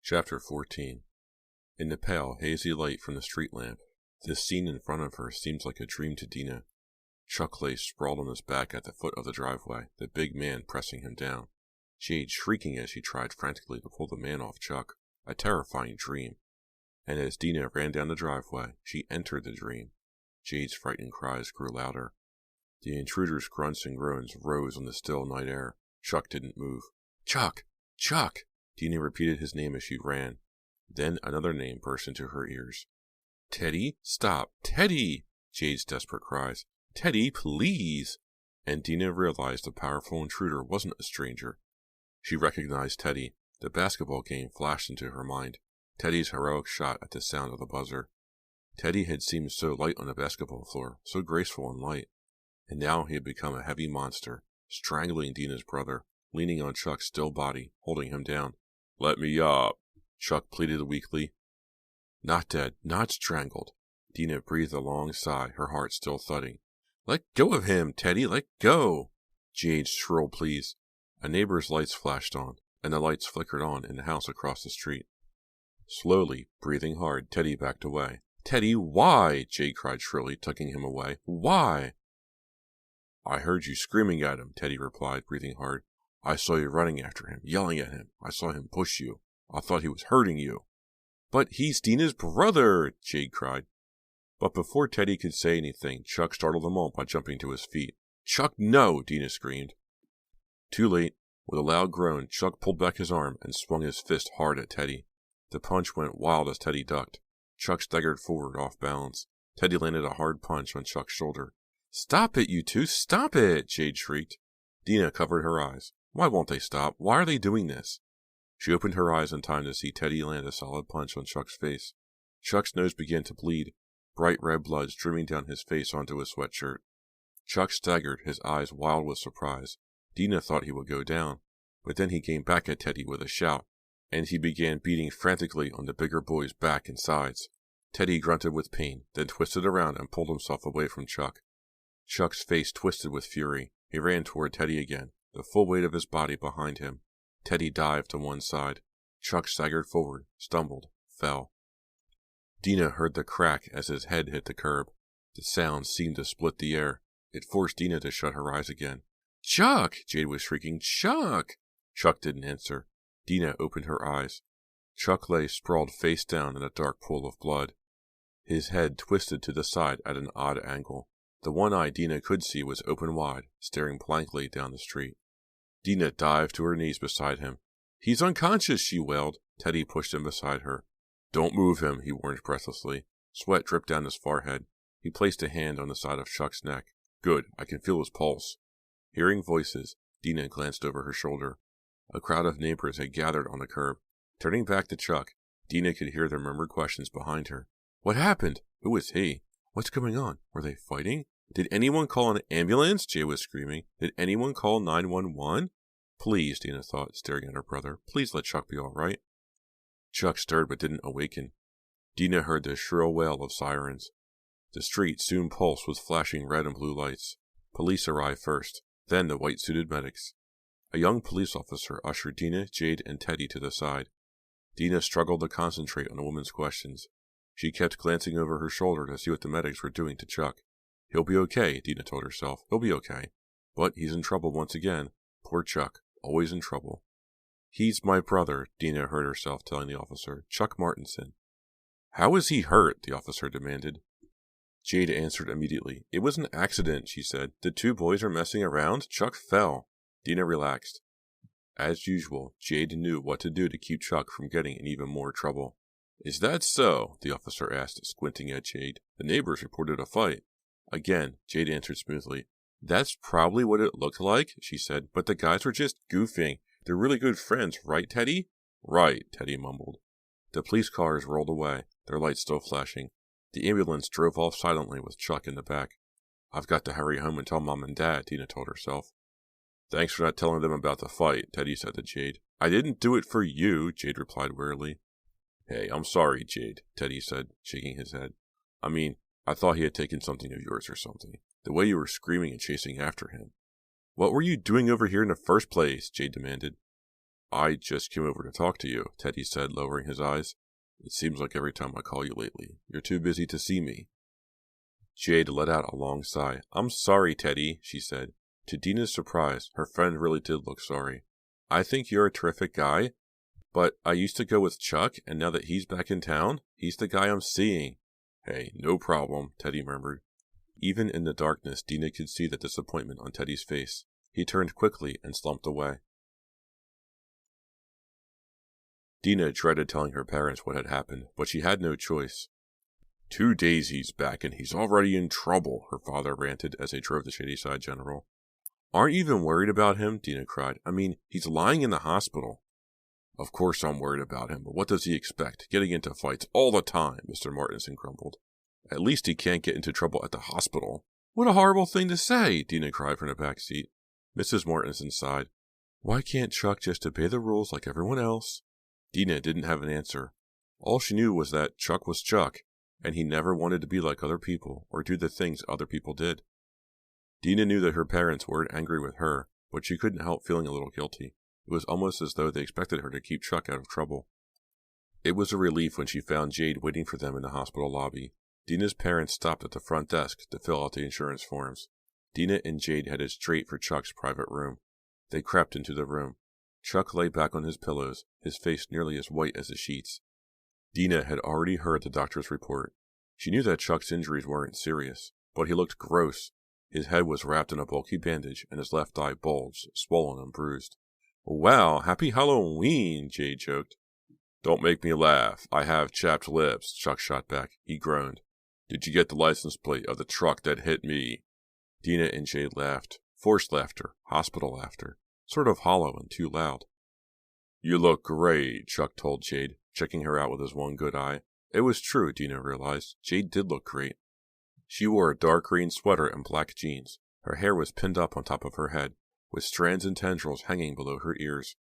Chapter 14. In the pale, hazy light from the street lamp, the scene in front of her seems like a dream to Dina. Chuck lay sprawled on his back at the foot of the driveway, the big man pressing him down. Jade shrieking as she tried frantically to pull the man off Chuck. A terrifying dream. And as Dina ran down the driveway, she entered the dream. Jade's frightened cries grew louder. The intruder's grunts and groans rose on the still night air. Chuck didn't move. Chuck! Chuck! Dina repeated his name as she ran. Then another name burst into her ears. Teddy, stop! Teddy! Jade's desperate cries. Teddy, please! And Dina realized the powerful intruder wasn't a stranger. She recognized Teddy. The basketball game flashed into her mind. Teddy's heroic shot at the sound of the buzzer. Teddy had seemed so light on the basketball floor, so graceful and light. And now he had become a heavy monster, strangling Dina's brother, leaning on Chuck's still body, holding him down. Let me up, Chuck pleaded weakly. Not dead, not strangled. Dina breathed a long sigh, her heart still thudding. Let go of him, Teddy, let go! Jade's shrill pleas. A neighbor's lights flashed on, and the lights flickered on in the house across the street. Slowly, breathing hard, Teddy backed away. Teddy, why? Jade cried shrilly, tugging him away. Why? I heard you screaming at him, Teddy replied, breathing hard. I saw you running after him, yelling at him. I saw him push you. I thought he was hurting you. But he's Dina's brother, Jade cried. But before Teddy could say anything, Chuck startled them all by jumping to his feet. Chuck, no! Dina screamed. Too late. With a loud groan, Chuck pulled back his arm and swung his fist hard at Teddy. The punch went wild as Teddy ducked. Chuck staggered forward off balance. Teddy landed a hard punch on Chuck's shoulder. Stop it, you two! Stop it! Jade shrieked. Dina covered her eyes. Why won't they stop? Why are they doing this? She opened her eyes in time to see Teddy land a solid punch on Chuck's face. Chuck's nose began to bleed, bright red blood streaming down his face onto his sweatshirt. Chuck staggered, his eyes wild with surprise. Dina thought he would go down, but then he came back at Teddy with a shout, and he began beating frantically on the bigger boy's back and sides. Teddy grunted with pain, then twisted around and pulled himself away from Chuck. Chuck's face twisted with fury. He ran toward Teddy again, the full weight of his body behind him. Teddy dived to one side. Chuck staggered forward, stumbled, fell. Dina heard the crack as his head hit the curb. The sound seemed to split the air. It forced Dina to shut her eyes again. Chuck! Jade was shrieking. Chuck! Chuck didn't answer. Dina opened her eyes. Chuck lay sprawled face down in a dark pool of blood. His head twisted to the side at an odd angle. The one eye Dina could see was open wide, staring blankly down the street. Dina dived to her knees beside him. He's unconscious, she wailed. Teddy pushed him beside her. Don't move him, he warned breathlessly. Sweat dripped down his forehead. He placed a hand on the side of Chuck's neck. Good, I can feel his pulse. Hearing voices, Dina glanced over her shoulder. A crowd of neighbors had gathered on the curb. Turning back to Chuck, Dina could hear their murmured questions behind her. What happened? Who is he? What's going on? Were they fighting? Did anyone call an ambulance? Jay was screaming. Did anyone call 911? Please, Dina thought, staring at her brother. Please let Chuck be all right. Chuck stirred but didn't awaken. Dina heard the shrill wail of sirens. The street soon pulsed with flashing red and blue lights. Police arrived first, then the white-suited medics. A young police officer ushered Dina, Jade, and Teddy to the side. Dina struggled to concentrate on the woman's questions. She kept glancing over her shoulder to see what the medics were doing to Chuck. He'll be okay, Dina told herself. He'll be okay. But he's in trouble once again. Poor Chuck. Always in trouble. He's my brother, Dina heard herself telling the officer. Chuck Martinson. How is he hurt? The officer demanded. Jade answered immediately. It was an accident, she said. The two boys were messing around. Chuck fell. Dina relaxed. As usual, Jade knew what to do to keep Chuck from getting in even more trouble. Is that so? The officer asked, squinting at Jade. The neighbors reported a fight. Again, Jade answered smoothly. That's probably what it looked like, she said, but the guys were just goofing. They're really good friends, right, Teddy? Right, Teddy mumbled. The police cars rolled away, their lights still flashing. The ambulance drove off silently with Chuck in the back. I've got to hurry home and tell Mom and Dad, Dina told herself. Thanks for not telling them about the fight, Teddy said to Jade. I didn't do it for you, Jade replied wearily. Hey, I'm sorry, Jade, Teddy said, shaking his head. I thought he had taken something of yours or something. The way you were screaming and chasing after him. What were you doing over here in the first place? Jade demanded. I just came over to talk to you, Teddy said, lowering his eyes. It seems like every time I call you lately, you're too busy to see me. Jade let out a long sigh. I'm sorry, Teddy, she said. To Dina's surprise, her friend really did look sorry. I think you're a terrific guy, but I used to go with Chuck, and now that he's back in town, he's the guy I'm seeing. Hey, no problem, Teddy murmured. Even in the darkness, Dina could see the disappointment on Teddy's face. He turned quickly and slumped away. Dina dreaded telling her parents what had happened, but she had no choice. 2 days he's back and he's already in trouble, her father ranted as they drove to Shadyside General. Aren't you even worried about him? Dina cried. I mean, he's lying in the hospital. Of course I'm worried about him, but what does he expect? Getting into fights all the time, Mr. Martinson grumbled. At least he can't get into trouble at the hospital. What a horrible thing to say, Dina cried from the back seat. Mrs. Martinson sighed. Why can't Chuck just obey the rules like everyone else? Dina didn't have an answer. All she knew was that Chuck was Chuck, and he never wanted to be like other people or do the things other people did. Dina knew that her parents weren't angry with her, but she couldn't help feeling a little guilty. It was almost as though they expected her to keep Chuck out of trouble. It was a relief when she found Jade waiting for them in the hospital lobby. Dina's parents stopped at the front desk to fill out the insurance forms. Dina and Jade headed straight for Chuck's private room. They crept into the room. Chuck lay back on his pillows, his face nearly as white as the sheets. Dina had already heard the doctor's report. She knew that Chuck's injuries weren't serious, but he looked gross. His head was wrapped in a bulky bandage, and his left eye bulged, swollen and bruised. Wow, happy Halloween, Jade joked. Don't make me laugh. I have chapped lips, Chuck shot back. He groaned. Did you get the license plate of the truck that hit me? Dina and Jade laughed. Forced laughter, hospital laughter, sort of hollow and too loud. You look great, Chuck told Jade, checking her out with his one good eye. It was true, Dina realized. Jade did look great. She wore a dark green sweater and black jeans. Her hair was pinned up on top of her head, with strands and tendrils hanging below her ears.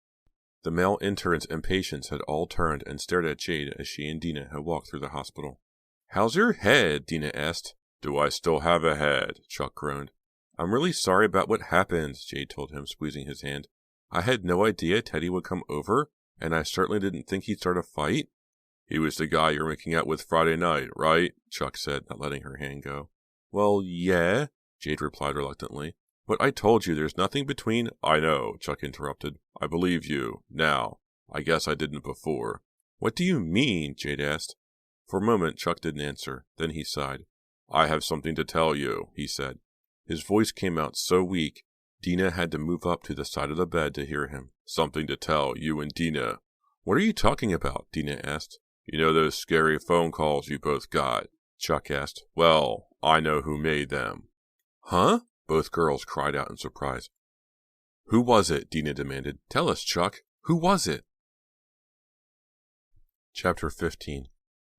The male interns and patients had all turned and stared at Jade as she and Dina had walked through the hospital. How's your head? Dina asked. Do I still have a head? Chuck groaned. I'm really sorry about what happened, Jade told him, squeezing his hand. I had no idea Teddy would come over, and I certainly didn't think he'd start a fight. He was the guy you're making out with Friday night, right? Chuck said, not letting her hand go. Well, yeah, Jade replied reluctantly. But I told you there's nothing between— I know, Chuck interrupted. I believe you. Now. I guess I didn't before. What do you mean? Jade asked. For a moment, Chuck didn't answer. Then he sighed. I have something to tell you, he said. His voice came out so weak, Dina had to move up to the side of the bed to hear him. Something to tell you and Dina. What are you talking about? Dina asked. You know those scary phone calls you both got? Chuck asked. Well, I know who made them. Huh? Both girls cried out in surprise. Who was it? Dina demanded. Tell us, Chuck. Who was it? Chapter 15.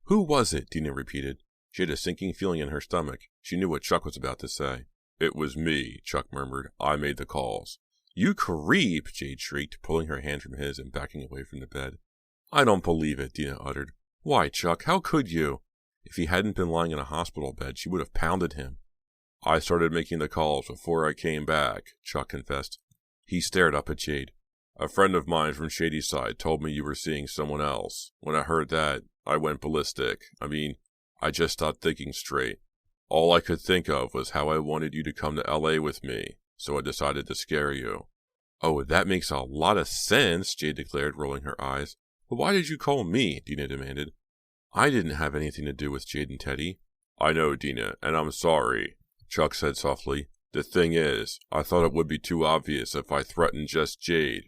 Who was it? Dina repeated. She had a sinking feeling in her stomach. She knew what Chuck was about to say. It was me, Chuck murmured. I made the calls. You creep, Jade shrieked, pulling her hand from his and backing away from the bed. I don't believe it, Dina uttered. Why, Chuck, how could you? If he hadn't been lying in a hospital bed, she would have pounded him. I started making the calls before I came back, Chuck confessed. He stared up at Jade. A friend of mine from Shadyside told me you were seeing someone else. When I heard that, I went ballistic. I just stopped thinking straight. All I could think of was how I wanted you to come to L.A. with me, so I decided to scare you. Oh, that makes a lot of sense, Jade declared, rolling her eyes. But why did you call me? Dina demanded. I didn't have anything to do with Jade and Teddy. I know, Dina, and I'm sorry, Chuck said softly. The thing is, I thought it would be too obvious if I threatened just Jade.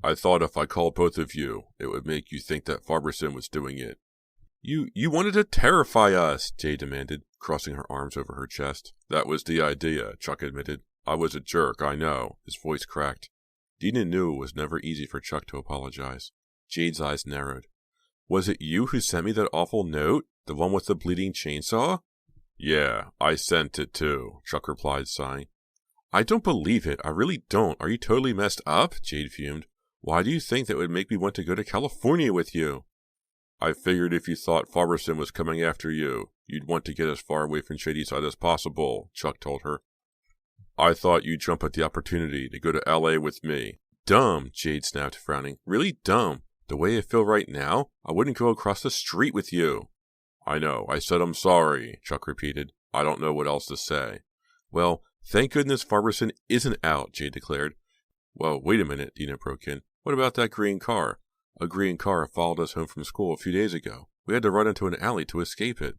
I thought if I called both of you, it would make you think that Farberson was doing it. You wanted to terrify us, Jade demanded, crossing her arms over her chest. That was the idea, Chuck admitted. I was a jerk, I know. His voice cracked. Dina knew it was never easy for Chuck to apologize. Jade's eyes narrowed. Was it you who sent me that awful note? The one with the bleeding chainsaw? Yeah, I sent it too, Chuck replied, sighing. I don't believe it. I really don't. Are you totally messed up? Jade fumed. Why do you think that would make me want to go to California with you? I figured if you thought Farberson was coming after you, you'd want to get as far away from Shadyside as possible, Chuck told her. I thought you'd jump at the opportunity to go to L.A. with me. dumb, Jade snapped, frowning. Really dumb. The way I feel right now, I wouldn't go across the street with you. I know, I said I'm sorry, Chuck repeated. I don't know what else to say. Well, thank goodness Farberson isn't out, Jade declared. Well, wait a minute, Dina broke in. What about that green car? A green car followed us home from school a few days ago. We had to run into an alley to escape it.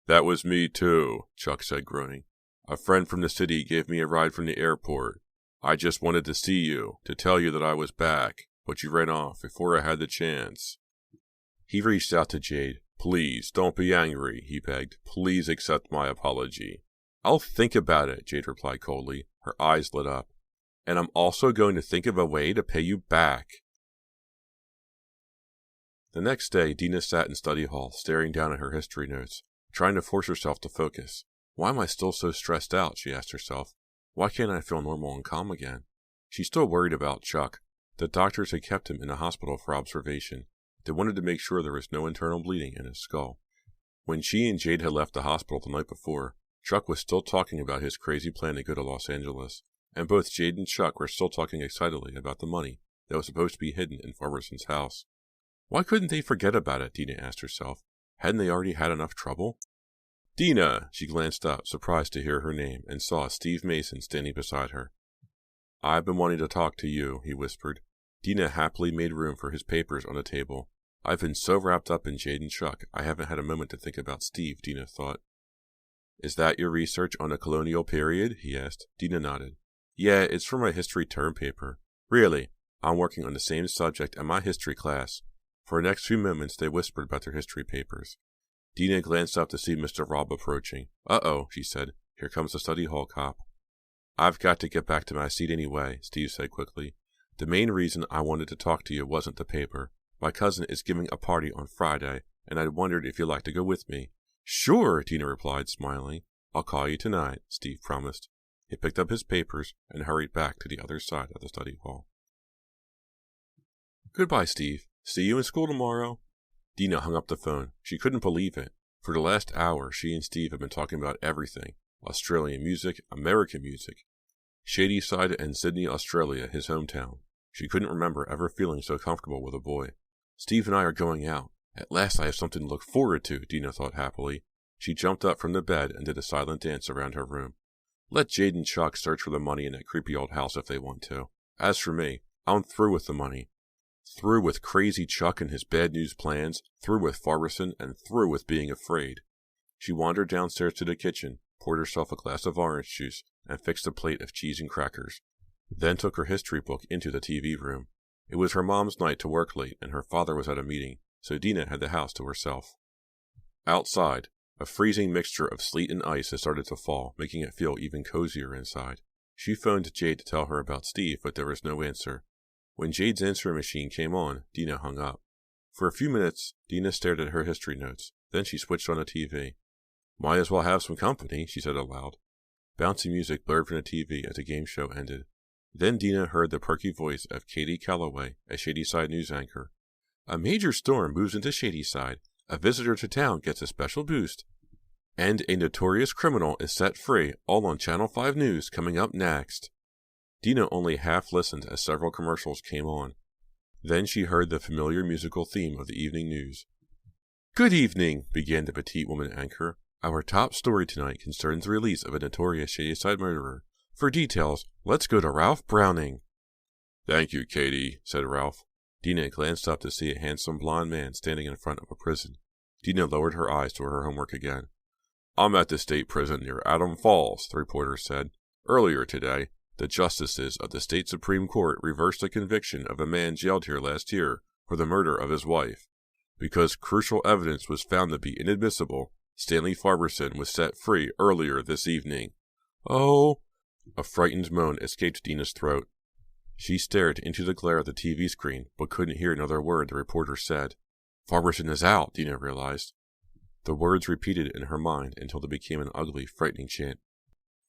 That was me too, Chuck said, groaning. A friend from the city gave me a ride from the airport. I just wanted to see you, to tell you that I was back, but you ran off before I had the chance. He reached out to Jade. Please, don't be angry, he begged. Please accept my apology. I'll think about it, Jade replied coldly. Her eyes lit up. And I'm also going to think of a way to pay you back. The next day, Dina sat in study hall, staring down at her history notes, trying to force herself to focus. Why am I still so stressed out, she asked herself. Why can't I feel normal and calm again? She's still worried about Chuck. The doctors had kept him in the hospital for observation. They wanted to make sure there was no internal bleeding in his skull. When she and Jade had left the hospital the night before, Chuck was still talking about his crazy plan to go to Los Angeles, and both Jade and Chuck were still talking excitedly about the money that was supposed to be hidden in Farberson's house. Why couldn't they forget about it, Dina asked herself. Hadn't they already had enough trouble? Dina! She glanced up, surprised to hear her name, and saw Steve Mason standing beside her. I've been wanting to talk to you, he whispered. Dina happily made room for his papers on the table. I've been so wrapped up in Jade and Chuck, I haven't had a moment to think about Steve, Dina thought. Is that your research on the colonial period? He asked. Dina nodded. Yeah, it's for my history term paper. Really, I'm working on the same subject in my history class. For the next few moments, they whispered about their history papers. Dina glanced up to see Mr. Robb approaching. Uh-oh, she said. Here comes the study hall cop. I've got to get back to my seat anyway, Steve said quickly. The main reason I wanted to talk to you wasn't the paper. My cousin is giving a party on Friday, and I wondered if you'd like to go with me. Sure, Dina replied, smiling. I'll call you tonight, Steve promised. He picked up his papers and hurried back to the other side of the study hall. Goodbye, Steve. See you in school tomorrow. Dina hung up the phone. She couldn't believe it. For the last hour, she and Steve had been talking about everything. Australian music, American music. Shadyside and Sydney, Australia, his hometown. She couldn't remember ever feeling so comfortable with a boy. Steve and I are going out. At last I have something to look forward to, Dina thought happily. She jumped up from the bed and did a silent dance around her room. Let Jade and Chuck search for the money in that creepy old house if they want to. As for me, I'm through with the money. Through with crazy Chuck and his bad news plans, through with Farberson, and through with being afraid. She wandered downstairs to the kitchen, poured herself a glass of orange juice, and fixed a plate of cheese and crackers. Then took her history book into the TV room. It was her mom's night to work late, and her father was at a meeting, so Dina had the house to herself. Outside, a freezing mixture of sleet and ice had started to fall, making it feel even cozier inside. She phoned Jade to tell her about Steve, but there was no answer. When Jade's answering machine came on, Dina hung up. For a few minutes, Dina stared at her history notes. Then she switched on the TV. Might as well have some company, she said aloud. Bouncy music blared from the TV as the game show ended. Then Dina heard the perky voice of Katie Calloway, a Shadyside news anchor. A major storm moves into Shadyside. A visitor to town gets a special boost. And a notorious criminal is set free, all on Channel 5 News coming up next. Dina only half listened as several commercials came on. Then she heard the familiar musical theme of the evening news. Good evening, began the petite woman anchor. Our top story tonight concerns the release of a notorious Shadyside murderer. For details, let's go to Ralph Browning. Thank you, Katie, said Ralph. Dina glanced up to see a handsome blond man standing in front of a prison. Dina lowered her eyes to her homework again. I'm at the state prison near Adams Falls, the reporter said. Earlier today, the justices of the state Supreme Court reversed the conviction of a man jailed here last year for the murder of his wife. Because crucial evidence was found to be inadmissible, Stanley Farberson was set free earlier this evening. Oh! A frightened moan escaped Dina's throat. She stared into the glare of the TV screen, but couldn't hear another word the reporter said. Farberson is out, Dina realized. The words repeated in her mind until they became an ugly, frightening chant.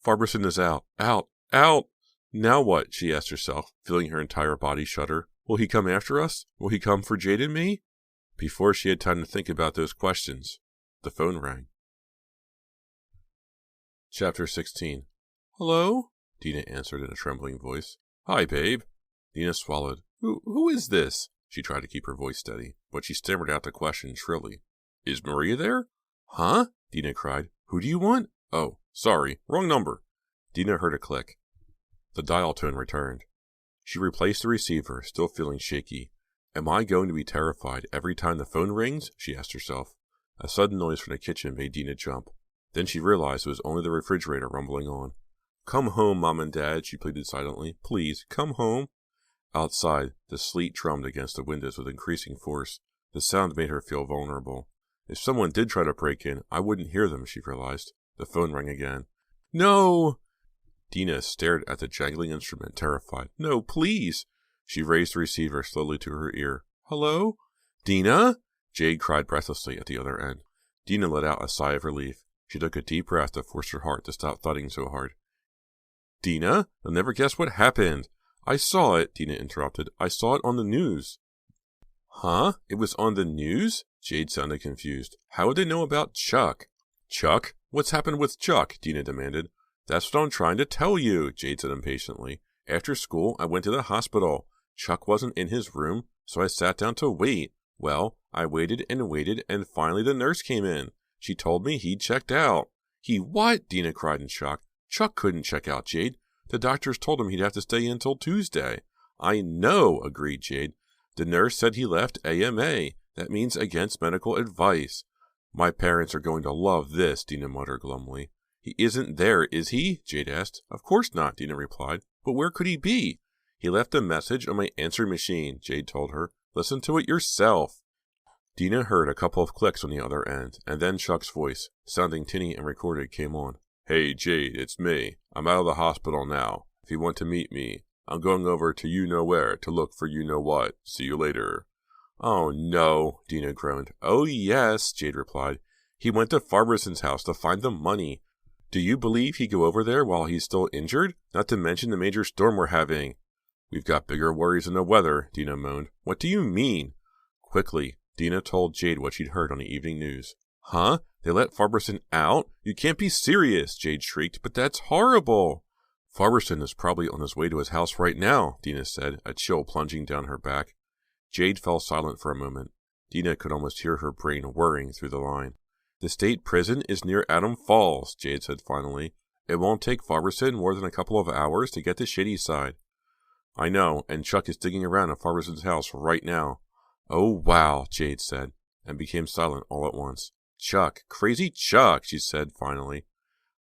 Farberson is out, out, out! Now what? She asked herself, feeling her entire body shudder. Will he come after us? Will he come for Jade and me? Before she had time to think about those questions, the phone rang. Chapter 16. Hello? Dina answered in a trembling voice. Hi, babe. Dina swallowed. Who is this? She tried to keep her voice steady, but she stammered out the question shrilly. Is Maria there? Huh? Dina cried. Who do you want? Oh, sorry, wrong number. Dina heard a click. The dial tone returned. She replaced the receiver, still feeling shaky. Am I going to be terrified every time the phone rings? She asked herself. A sudden noise from the kitchen made Dina jump. Then she realized it was only the refrigerator rumbling on. Come home, Mom and Dad, she pleaded silently. Please, come home. Outside, the sleet drummed against the windows with increasing force. The sound made her feel vulnerable. If someone did try to break in, I wouldn't hear them, she realized. The phone rang again. No! Dina stared at the jangling instrument, terrified. No, please! She raised the receiver slowly to her ear. Hello? Dina? Jade cried breathlessly at the other end. Dina let out a sigh of relief. She took a deep breath to force her heart to stop thudding so hard. Dina? You'll never guess what happened. I saw it, Dina interrupted. I saw it on the news. Huh? It was on the news? Jade sounded confused. How would they know about Chuck? Chuck? What's happened with Chuck? Dina demanded. That's what I'm trying to tell you, Jade said impatiently. After school, I went to the hospital. Chuck wasn't in his room, so I sat down to wait. Well, I waited, and finally the nurse came in. She told me he'd checked out. He what? Dina cried in shock. Chuck couldn't check out, Jade. The doctors told him he'd have to stay in until Tuesday. I know, agreed Jade. The nurse said he left AMA. That means against medical advice. My parents are going to love this, Dina muttered glumly. He isn't there, is he? Jade asked. Of course not, Dina replied. But where could he be? He left a message on my answering machine, Jade told her. Listen to it yourself. Dina heard a couple of clicks on the other end, and then Chuck's voice, sounding tinny and recorded, came on. Hey, Jade, it's me. I'm out of the hospital now. If you want to meet me, I'm going over to you-know-where to look for you-know-what. See you later. Oh, no, Dina groaned. Oh, yes, Jade replied. He went to Farberson's house to find the money. Do you believe he'd go over there while he's still injured? Not to mention the major storm we're having. We've got bigger worries than the weather, Dina moaned. What do you mean? Quickly, Dina told Jade what she'd heard on the evening news. Huh? They let Farberson out? You can't be serious, Jade shrieked, but that's horrible. Farberson is probably on his way to his house right now, Dina said, a chill plunging down her back. Jade fell silent for a moment. Dina could almost hear her brain whirring through the line. The state prison is near Adam Falls, Jade said finally. It won't take Farberson more than a couple of hours to get to Shady Side. I know, and Chuck is digging around at Farberson's house right now. Oh, wow, Jade said, and became silent all at once. Chuck, crazy Chuck, she said finally.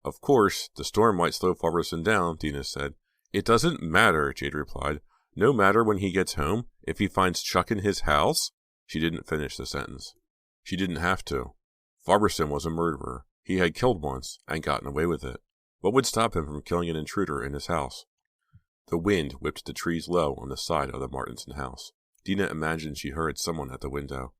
Of course, the storm might slow Farberson down, Dina said. It doesn't matter, Jade replied. No matter when he gets home, if he finds Chuck in his house. She didn't finish the sentence. She didn't have to. Farberson was a murderer. He had killed once and gotten away with it. What would stop him from killing an intruder in his house? The wind whipped the trees low on the side of the Martinson house. Dina imagined she heard someone at the window.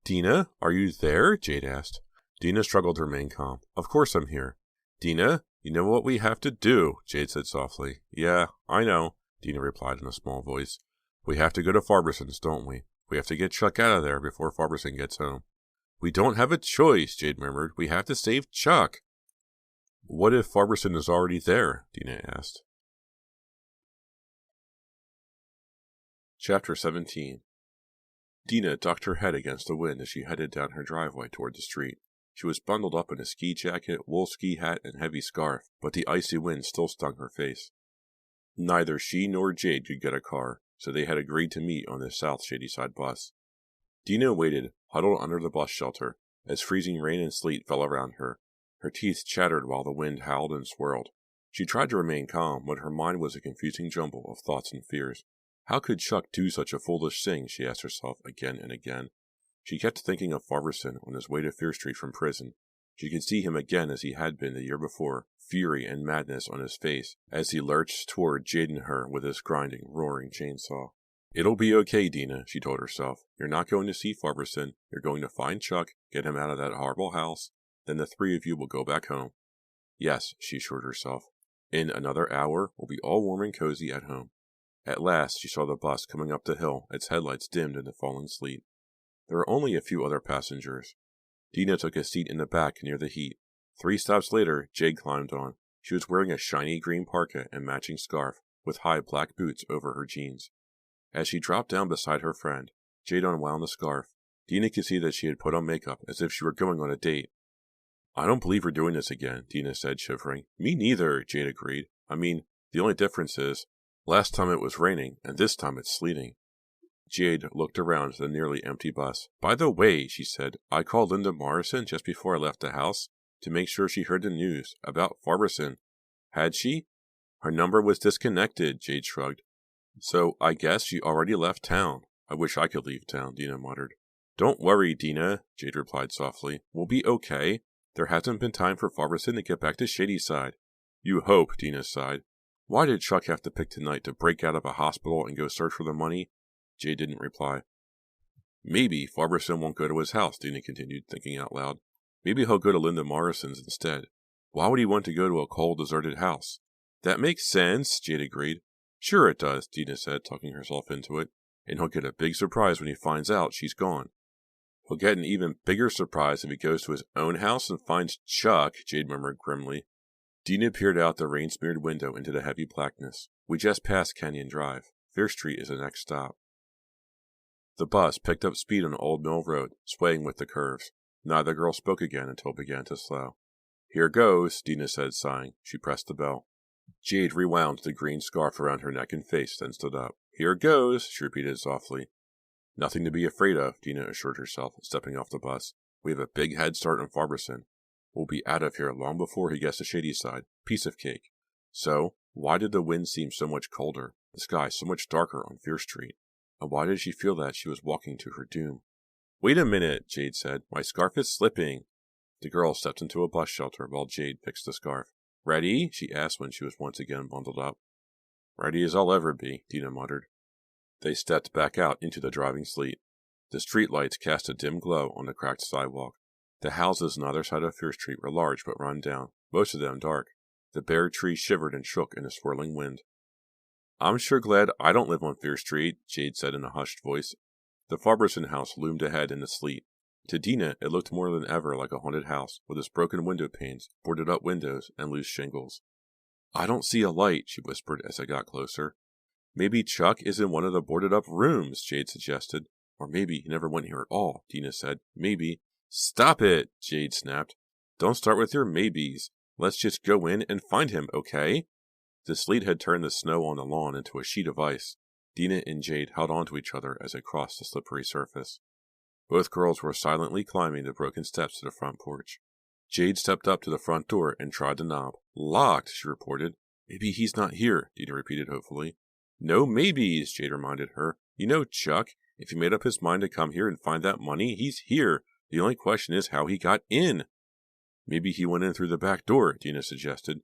Dina, are you there? Jade asked. Dina struggled to remain calm. Of course I'm here. Dina, you know what we have to do, Jade said softly. Yeah, I know, Dina replied in a small voice. We have to go to Farberson's, don't we? We have to get Chuck out of there before Farberson gets home. We don't have a choice, Jade murmured. We have to save Chuck. What if Farberson is already there? Dina asked. Chapter 17. Dina ducked her head against the wind as she headed down her driveway toward the street. She was bundled up in a ski jacket, wool ski hat, and heavy scarf, but the icy wind still stung her face. Neither she nor Jade could get a car, so they had agreed to meet on the South Shadyside bus. Dina waited, huddled under the bus shelter, as freezing rain and sleet fell around her. Her teeth chattered while the wind howled and swirled. She tried to remain calm, but her mind was a confusing jumble of thoughts and fears. How could Chuck do such a foolish thing, she asked herself again and again. She kept thinking of Farberson on his way to Fear Street from prison. She could see him again as he had been the year before, fury and madness on his face, as he lurched toward Jade and her with his grinding, roaring chainsaw. It'll be okay, Dina, she told herself. You're not going to see Farberson. You're going to find Chuck, get him out of that horrible house, then the three of you will go back home. Yes, she assured herself. In another hour, we'll be all warm and cozy at home. At last, she saw the bus coming up the hill, its headlights dimmed in the falling sleet. There were only a few other passengers. Dina took a seat in the back near the heat. 3 stops later, Jade climbed on. She was wearing a shiny green parka and matching scarf, with high black boots over her jeans. As she dropped down beside her friend, Jade unwound the scarf. Dina could see that she had put on makeup as if she were going on a date. I don't believe we're doing this again, Dina said, shivering. Me neither, Jade agreed. I mean, the only difference is, last time it was raining, and this time it's sleeting. Jade looked around at the nearly empty bus. By the way, she said, I called Linda Morrison just before I left the house to make sure she heard the news about Farberson. Had she? Her number was disconnected, Jade shrugged. So I guess she already left town. I wish I could leave town, Dina muttered. Don't worry, Dina, Jade replied softly. We'll be okay. There hasn't been time for Farberson to get back to Shadyside. You hope, Dina sighed. Why did Chuck have to pick tonight to break out of a hospital and go search for the money? Jade didn't reply. Maybe Farberson won't go to his house, Dina continued, thinking out loud. Maybe he'll go to Linda Morrison's instead. Why would he want to go to a cold, deserted house? That makes sense, Jade agreed. Sure it does, Dina said, talking herself into it. And he'll get a big surprise when he finds out she's gone. He'll get an even bigger surprise if he goes to his own house and finds Chuck, Jade murmured grimly. Dina peered out the rain-smeared window into the heavy blackness. We just passed Canyon Drive. Fear Street is the next stop. The bus picked up speed on Old Mill Road, swaying with the curves. Neither girl spoke again until it began to slow. Here goes, Dina said, sighing. She pressed the bell. Jade rewound the green scarf around her neck and face, then stood up. Here goes, she repeated softly. Nothing to be afraid of, Dina assured herself, stepping off the bus. We have a big head start on Farberson. We'll be out of here long before he gets to Shadyside. Piece of cake. So, why did the wind seem so much colder, the sky so much darker on Fear Street? And why did she feel that she was walking to her doom? Wait a minute, Jade said. My scarf is slipping. The girl stepped into a bus shelter while Jade fixed the scarf. Ready? She asked when she was once again bundled up. Ready as I'll ever be, Dina muttered. They stepped back out into the driving sleet. The street lights cast a dim glow on the cracked sidewalk. The houses on either side of Fear Street were large but run down, most of them dark. The bare trees shivered and shook in a swirling wind. I'm sure glad I don't live on Fear Street, Jade said in a hushed voice. The Farberson house loomed ahead in the sleet. To Dina, it looked more than ever like a haunted house, with its broken window panes, boarded-up windows, and loose shingles. I don't see a light, she whispered as they got closer. Maybe Chuck is in one of the boarded-up rooms, Jade suggested. Or maybe he never went here at all, Dina said. Maybe. Stop it, Jade snapped. Don't start with your maybes. Let's just go in and find him, okay? The sleet had turned the snow on the lawn into a sheet of ice. Dina and Jade held onto each other as they crossed the slippery surface. Both girls were silently climbing the broken steps to the front porch. Jade stepped up to the front door and tried the knob. Locked, she reported. Maybe he's not here, Dina repeated hopefully. No maybes, Jade reminded her. You know, Chuck, if he made up his mind to come here and find that money, he's here. The only question is how he got in. Maybe he went in through the back door, Dina suggested.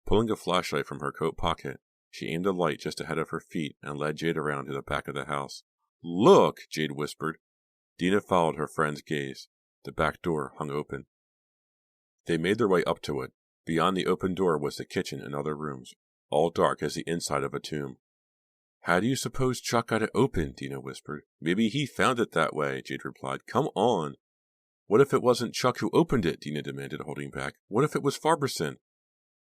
Pulling a flashlight from her coat pocket, she aimed a light just ahead of her feet and led Jade around to the back of the house. Look, Jade whispered. Dina followed her friend's gaze. The back door hung open. They made their way up to it. Beyond the open door was the kitchen and other rooms, all dark as the inside of a tomb. How do you suppose Chuck got it open? Dina whispered. Maybe he found it that way, Jade replied. Come on. What if it wasn't Chuck who opened it? Dina demanded, holding back. What if it was Farberson?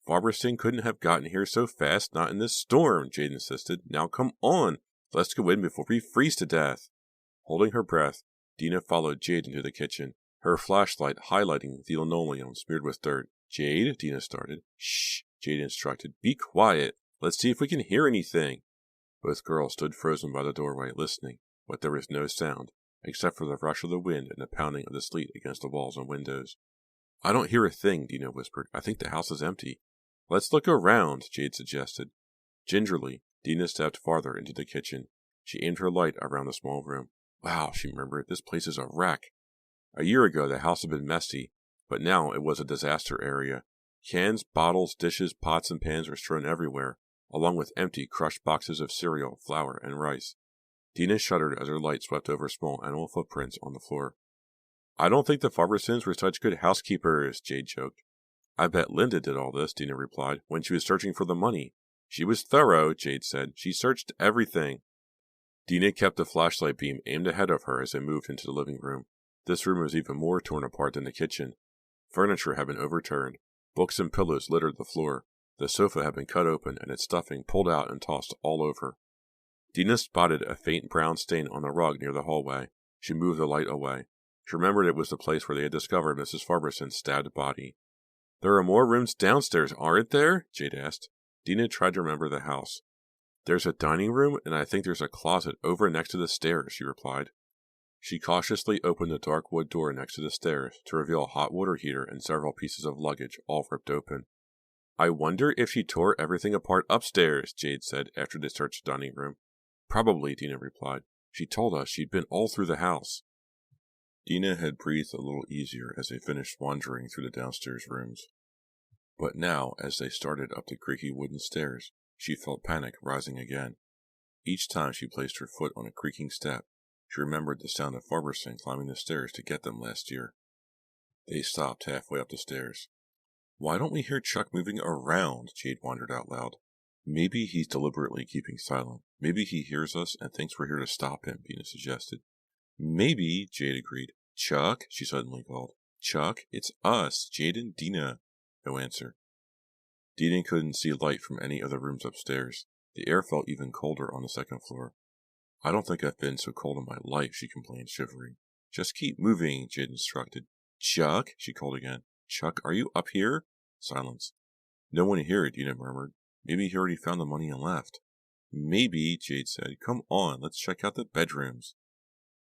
Farberson couldn't have gotten here so fast, not in this storm, Jade insisted. Now come on. Let's go in before we freeze to death. Holding her breath, Dina followed Jade into the kitchen, her flashlight highlighting the linoleum smeared with dirt. Jade, Dina started. Shh, Jade instructed. Be quiet. Let's see if we can hear anything. Both girls stood frozen by the doorway, listening, but there was no sound, except for the rush of the wind and the pounding of the sleet against the walls and windows. I don't hear a thing, Dina whispered. I think the house is empty. Let's look around, Jade suggested. Gingerly, Dina stepped farther into the kitchen. She aimed her light around the small room. Wow, she remembered, this place is a wreck. A year ago, the house had been messy, but now it was a disaster area. Cans, bottles, dishes, pots, and pans were strewn everywhere, along with empty, crushed boxes of cereal, flour, and rice. Dina shuddered as her light swept over small animal footprints on the floor. I don't think the Farbersons were such good housekeepers, Jade joked. I bet Linda did all this, Dina replied, when she was searching for the money. She was thorough, Jade said. She searched everything. Dina kept the flashlight beam aimed ahead of her as they moved into the living room. This room was even more torn apart than the kitchen. Furniture had been overturned. Books and pillows littered the floor. The sofa had been cut open and its stuffing pulled out and tossed all over. Dina spotted a faint brown stain on the rug near the hallway. She moved the light away. She remembered it was the place where they had discovered Mrs. Farberson's stabbed body. "There are more rooms downstairs, aren't there?" Jade asked. Dina tried to remember the house. "There's a dining room, and I think there's a closet over next to the stairs," she replied. She cautiously opened the dark wood door next to the stairs to reveal a hot water heater and several pieces of luggage, all ripped open. "I wonder if she tore everything apart upstairs," Jade said after they searched the dining room. "Probably," Dina replied. "She told us she'd been all through the house." Dina had breathed a little easier as they finished wandering through the downstairs rooms. But now, as they started up the creaky wooden stairs, she felt panic rising again. Each time she placed her foot on a creaking step, she remembered the sound of Farberson climbing the stairs to get them last year. They stopped halfway up the stairs. "Why don't we hear Chuck moving around?" Jade wondered out loud. "Maybe he's deliberately keeping silent. Maybe he hears us and thinks we're here to stop him," Dina suggested. "Maybe," Jade agreed. "Chuck," she suddenly called. "Chuck, it's us, Jade and Dina." No answer. Dina couldn't see light from any of the rooms upstairs. The air felt even colder on the second floor. "I don't think I've been so cold in my life," she complained, shivering. "Just keep moving," Jade instructed. "Chuck," she called again. "Chuck, are you up here?" Silence. "No one here," Dina murmured. "Maybe he already found the money and left." "Maybe," Jade said. "Come on, let's check out the bedrooms."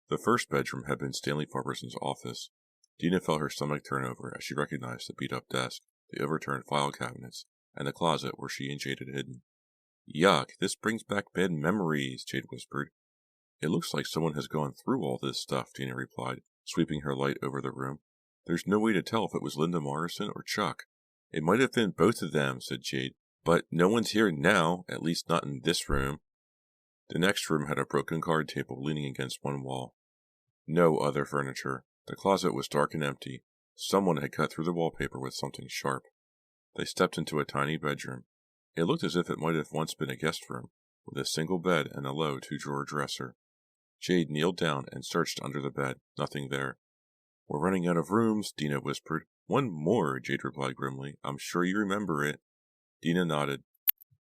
The first bedroom had been Stanley Farberson's office. Dina felt her stomach turn over as she recognized the beat-up desk, the overturned file cabinets, and the closet where she and Jade had hidden. "Yuck, this brings back bad memories," Jade whispered. "It looks like someone has gone through all this stuff," Dina replied, sweeping her light over the room. "There's no way to tell if it was Linda Morrison or Chuck." "It might have been both of them," said Jade. "But no one's here now, at least not in this room." The next room had a broken card table leaning against one wall. No other furniture. The closet was dark and empty. Someone had cut through the wallpaper with something sharp. They stepped into a tiny bedroom. It looked as if it might have once been a guest room, with a single bed and a low two-drawer dresser. Jade kneeled down and searched under the bed. Nothing there. "We're running out of rooms," Dina whispered. "One more," Jade replied grimly. "I'm sure you remember it." Dina nodded.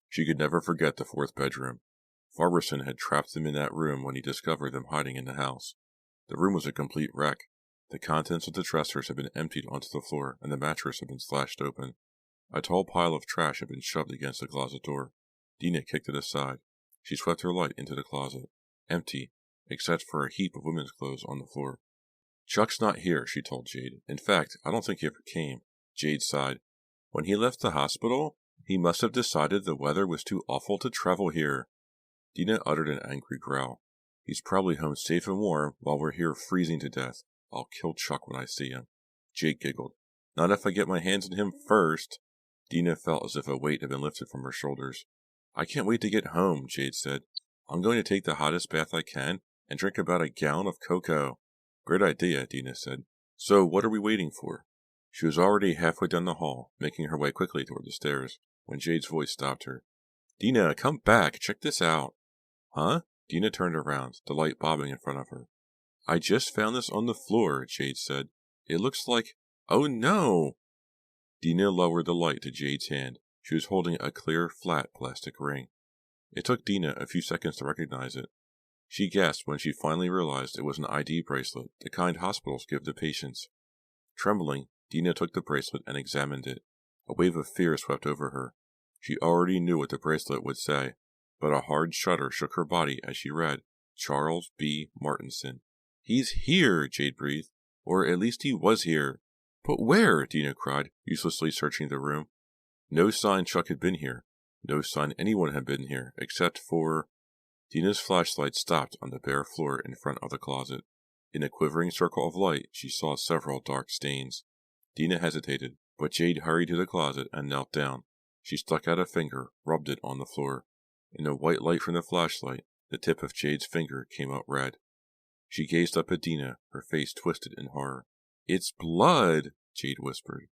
She could never forget the fourth bedroom. Farberson had trapped them in that room when he discovered them hiding in the house. The room was a complete wreck. The contents of the dressers had been emptied onto the floor, and the mattress had been slashed open. A tall pile of trash had been shoved against the closet door. Dina kicked it aside. She swept her light into the closet. Empty, except for a heap of women's clothes on the floor. "Chuck's not here," she told Jade. "In fact, I don't think he ever came." Jade sighed. "When he left the hospital, he must have decided the weather was too awful to travel here." Dina uttered an angry growl. "He's probably home safe and warm while we're here freezing to death. I'll kill Chuck when I see him." Jade giggled. "Not if I get my hands on him first." Dina felt as if a weight had been lifted from her shoulders. "I can't wait to get home," Jade said. "I'm going to take the hottest bath I can and drink about a gallon of cocoa." "Great idea," Dina said. "So what are we waiting for?" She was already halfway down the hall, making her way quickly toward the stairs, when Jade's voice stopped her. "Dina, come back! Check this out!" "Huh?" Dina turned around, the light bobbing in front of her. "I just found this on the floor," Jade said. "It looks like... Oh no!" Dina lowered the light to Jade's hand. She was holding a clear, flat plastic ring. It took Dina a few seconds to recognize it. She gasped when she finally realized it was an ID bracelet, the kind hospitals give to patients. Trembling, Dina took the bracelet and examined it. A wave of fear swept over her. She already knew what the bracelet would say, but a hard shudder shook her body as she read, "Charles B. Martinson." "He's here," Jade breathed. "Or at least he was here." "But where?" Dina cried, uselessly searching the room. No sign Chuck had been here. No sign anyone had been here, except for... Dina's flashlight stopped on the bare floor in front of the closet. In a quivering circle of light, she saw several dark stains. Dina hesitated, but Jade hurried to the closet and knelt down. She stuck out a finger, rubbed it on the floor. In the white light from the flashlight, the tip of Jade's finger came out red. She gazed up at Dina, her face twisted in horror. "It's blood!" Jade whispered.